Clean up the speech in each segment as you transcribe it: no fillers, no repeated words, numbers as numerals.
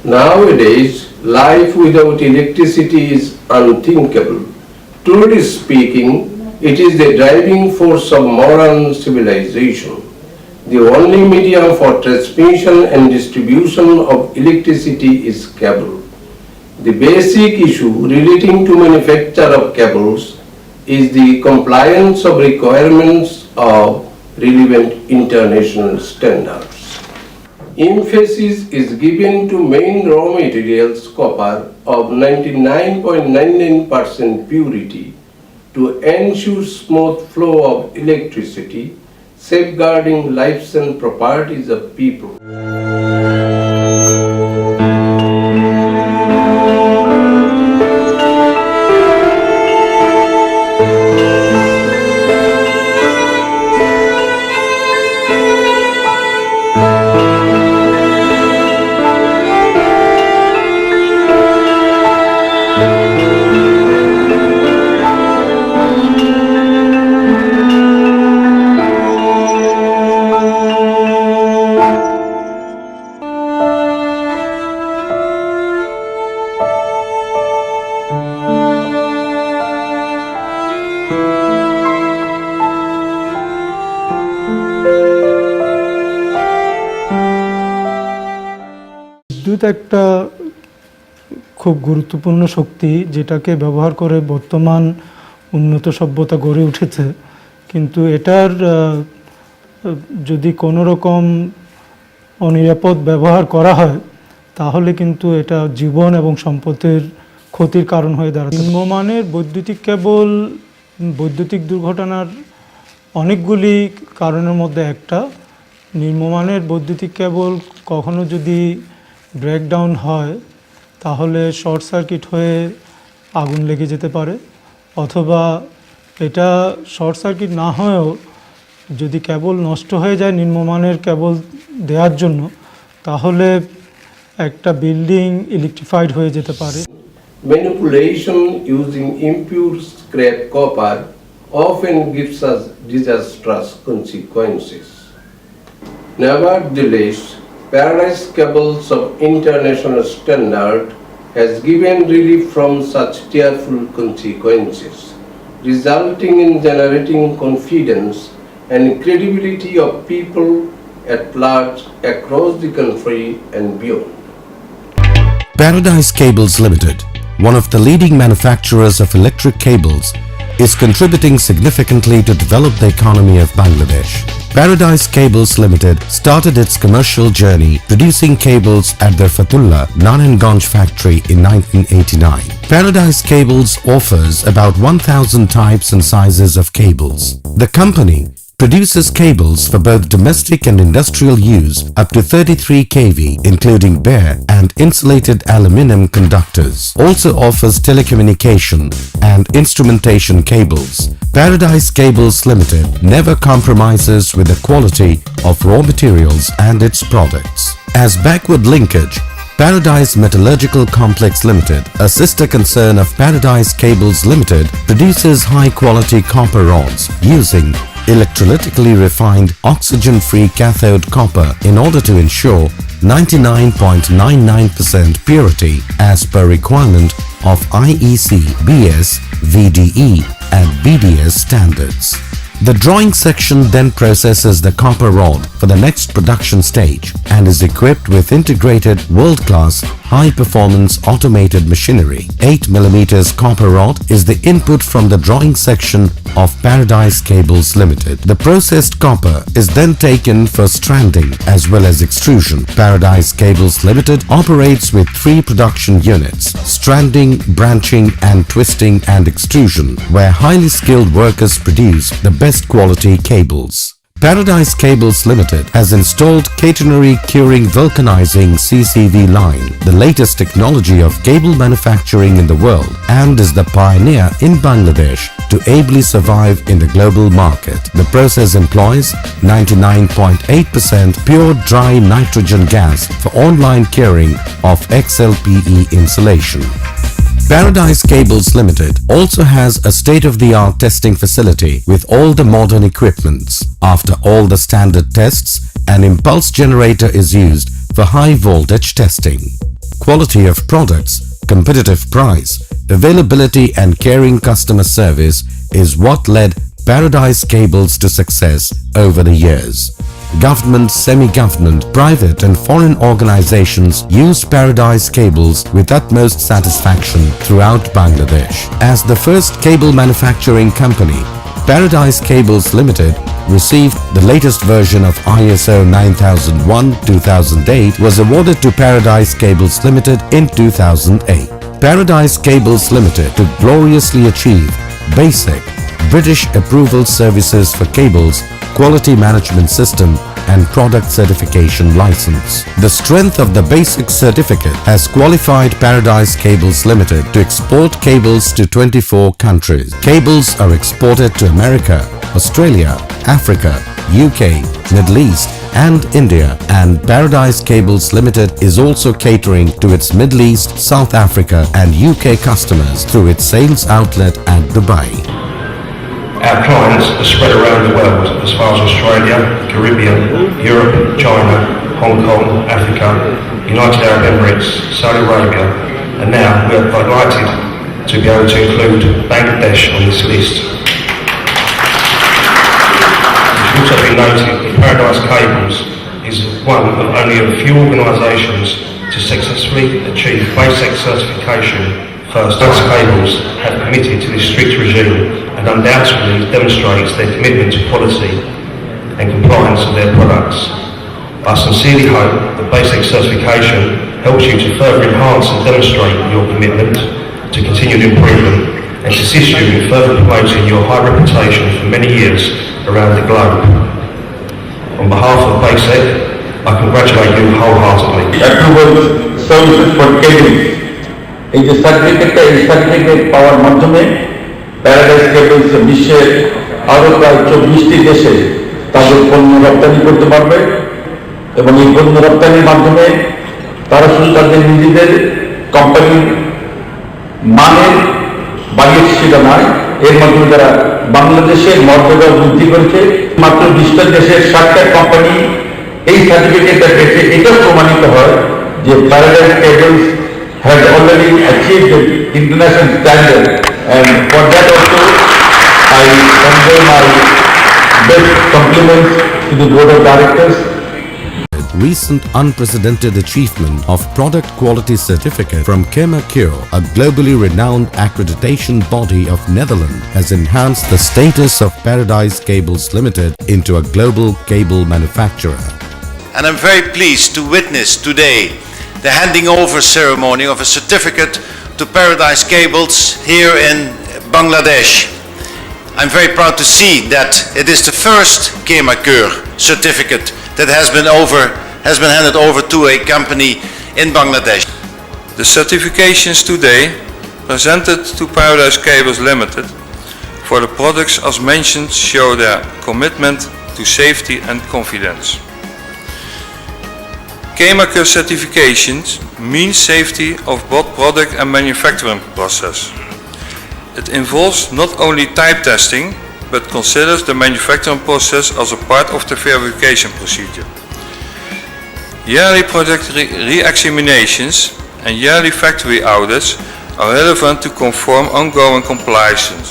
Nowadays, life without electricity is unthinkable. Truly speaking, it is the driving force of modern civilization. The only medium for transmission and distribution of electricity is cable. The basic issue relating to manufacture of cables is the compliance of requirements of relevant international standards. Emphasis is given to main raw materials copper of 99.99% purity to ensure smooth flow of electricity, safeguarding lives and properties of people. বিদ্যুৎ একটা খুব গুরুত্বপূর্ণ শক্তি যেটাকে ব্যবহার করে বর্তমান উন্নত সভ্যতা গড়ে উঠেছে, কিন্তু এটার যদি কোনো রকম অনিরাপদ ব্যবহার করা হয় তাহলে কিন্তু এটা জীবন এবং সম্পদের ক্ষতির কারণ হয়ে দাঁড়ায়। নিম্নমানের বৈদ্যুতিক কেবল বৈদ্যুতিক দুর্ঘটনার অনেকগুলি কারণের মধ্যে একটা। নিম্নমানের বৈদ্যুতিক কেবল কখনো যদি ব্রেকডাউন হয় তাহলে শর্ট সার্কিট হয়ে আগুন লেগে যেতে পারে, অথবা এটা শর্ট সার্কিট না হয়েও যদি কেবল নষ্ট হয়ে যায় নিম্নমানের কেবল দেওয়ার জন্য, তাহলে একটা বিল্ডিং ইলেকট্রিফাইড হয়ে যেতে পারে। Manipulation using impure scrap copper often gives us disastrous consequences. Nevertheless, Paradise Cables of International Standard has given relief from such tearful consequences, resulting in generating confidence and credibility of people at large across the country and beyond. Paradise Cables Limited, one of the leading manufacturers of electric cables, is contributing significantly to develop the economy of Bangladesh. Paradise Cables Limited started its commercial journey producing cables at their Fatullah, Naranganj factory in 1989. Paradise Cables offers about 1,000 types and sizes of cables. The company produces cables for both domestic and industrial use up to 33 kV, including bare and insulated aluminum conductors. Also offers telecommunication and instrumentation cables. Paradise Cables Limited never compromises with the quality of raw materials and its products. As backward linkage, Paradise Metallurgical Complex Limited, a sister concern of Paradise Cables Limited, produces high-quality copper rods using electrolytically refined oxygen-free cathode copper in order to ensure 99.99% purity as per requirement of IEC, BS, VDE and BDS standards. The drawing section then processes the copper rod for the next production stage and is equipped with integrated world-class high-performance automated machinery. 8 mm copper rod is the input from the drawing section of Paradise Cables Limited. The processed copper is then taken for stranding as well as extrusion. Paradise Cables Limited operates with 3 production units: stranding, branching and twisting and extrusion, where highly skilled workers produce the best quality cables. Paradise Cables Limited has installed catenary curing vulcanizing CCV line, the latest technology of cable manufacturing in the world, and is the pioneer in Bangladesh to ably survive in the global market. The process employs 99.8% pure dry nitrogen gas for online curing of XLPE insulation. Paradise Cables Limited also has a state-of-the-art testing facility with all the modern equipments. After all the standard tests, an impulse generator is used for high voltage testing. quality of products, competitive price, availability and caring customer service is what led Paradise Cables to success over the years. Government, semi-government, private and foreign organizations use Paradise Cables with utmost satisfaction throughout Bangladesh. As the first cable manufacturing company, Paradise Cables Limited received the latest version of ISO 9001-2008 was awarded to Paradise Cables Limited in 2008. Paradise Cables Limited to gloriously achieve basic British approval services for cables, quality management system and product certification license. The strength of the basic certificate has qualified Paradise Cables Limited to export cables to 24 countries. Cables are exported to America, Australia, Africa, UK, Middle East and India, and Paradise Cables Limited is also catering to its Middle East, South Africa and UK customers through its sales outlet at Dubai. Our clients are spread around the world as far as Australia, Caribbean, Europe, China, Hong Kong, Africa, United Arab Emirates, Saudi Arabia, and now we are delighted to be able to include Bangladesh on this list. It should also be noted that Paradise Cables is one of only a few organisations to successfully achieve basic certification. Paradise Cables have committed to this strict regime and undoubtedly demonstrates their commitment to quality and compliance of their products. I sincerely hope that basic certification helps you to further enhance and demonstrate your commitment to continued improvement and to assist you in further promoting your high reputation for many years around the globe. On behalf of BASIC, I congratulate you wholeheartedly. Approval services for cables. এই যে certificate পাওয়ার মাধ্যমে paradise cables বিশ্বের আরো প্রায় 24টি দেশে তাদের পণ্য রপ্তানি করতে পারবে এবং এই পণ্য রপ্তানির মাধ্যমে তারা শুধু তাদের নিজেদের কোম্পানির মানের বাড়িয়েছে সেটা নয়, এর মাধ্যমে তারা বাংলাদেশের মর্যাদা বৃদ্ধি করেছে। মাত্র 20টা দেশের 60টা কোম্পানি এই সার্টিফিকেটটা পেয়েছে। এটা প্রমাণিত হয় যে paradise cables has already achieved the international standard, and for that also I convey my best compliments to the board of directors. Recent unprecedented achievement of Product Quality Certificate from Kemakure, a globally renowned accreditation body of Netherlands, has enhanced the status of Paradise Cables Limited into a global cable manufacturer. And I'm very pleased to witness today the handing over ceremony of a certificate to Paradise Cables here in Bangladesh. I'm very proud to see that it is the first Kemakure certificate that has been handed over to a company in Bangladesh. The certifications today presented to Paradise Cables Limited for the products as mentioned show their commitment to safety and confidence. Kemakure certifications mean safety of both product and manufacturing process. It involves not only type testing, but considers the manufacturing process as a part of the verification procedure. Yearly product re-examinations and yearly factory audits are relevant to confirm ongoing compliance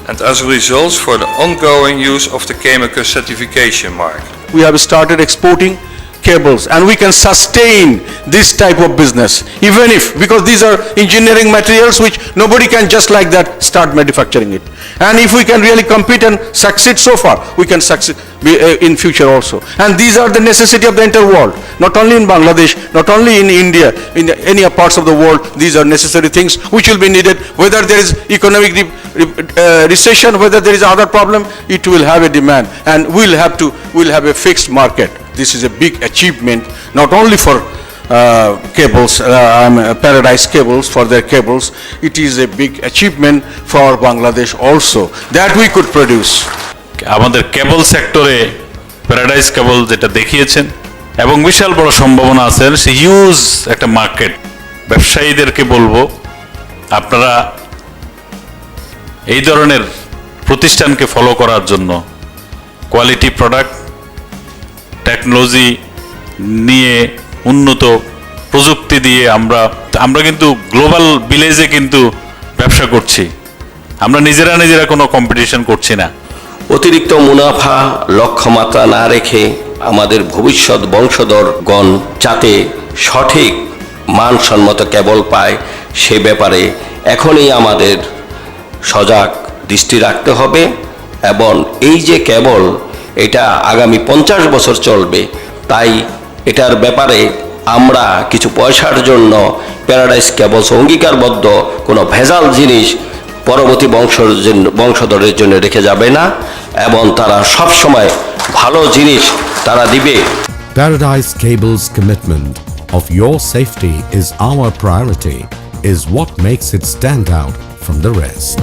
and as results for the ongoing use of the Kemakure certification mark. We have started exporting cables and we can sustain this type of business even if, because these are engineering materials which nobody can just like that start manufacturing it, and if we can really compete and succeed so far, we can succeed in future also. And these are the necessity of the entire world, not only in Bangladesh, not only in India, in any parts of the world. These are necessary things which will be needed, whether there is economic recession, whether there is other problem, it will have a demand and we'll have a fixed market. This is a big achievement not only for cables, Paradise Cables, for their cables. It is a big achievement for Bangladesh also that we could produce. আমাদের কেবল সেক্টরে paradise কেবল যেটা দেখিয়েছেন এবং বিশাল বড় সম্ভাবনা আছে, সে huge একটা market. ব্যবসায়ীদেরকে বলবো আপনারা এই ধরনের প্রতিষ্ঠানকে ফলো করার জন্য কোয়ালিটি প্রোডাক্ট টেকনোলজি নিয়ে উন্নত প্রযুক্তি দিয়ে আমরা কিন্তু গ্লোবাল ভিলেজে কিন্তু ব্যবসা করছি, আমরা নিজেরা কোনো কম্পিটিশন করছি না। অতিরিক্ত মুনাফা লক্ষ্যমাত্রা না রেখে আমাদের ভবিষ্যৎ বংশধরগণ যাতে সঠিক মানসম্মত কেবল পায় সে ব্যাপারে এখনই আমাদের সজাগ দৃষ্টি রাখতে হবে। এবং এই যে কেবল এটা আগামী 50 বছর চলবে, তাই এটার ব্যাপারে আমরা কিছু পয়সার জন্য প্যারাডাইস কেবলস অঙ্গীকারবদ্ধ কোনো ভেজাল জিনিস পরবর্তী বংশধরের জন্য রেখে যাবে না, এবং তারা সব সময় ভালো জিনিস তারা দিবে। Paradise Cables' commitment of your safety is our priority is what makes it stand out from the rest.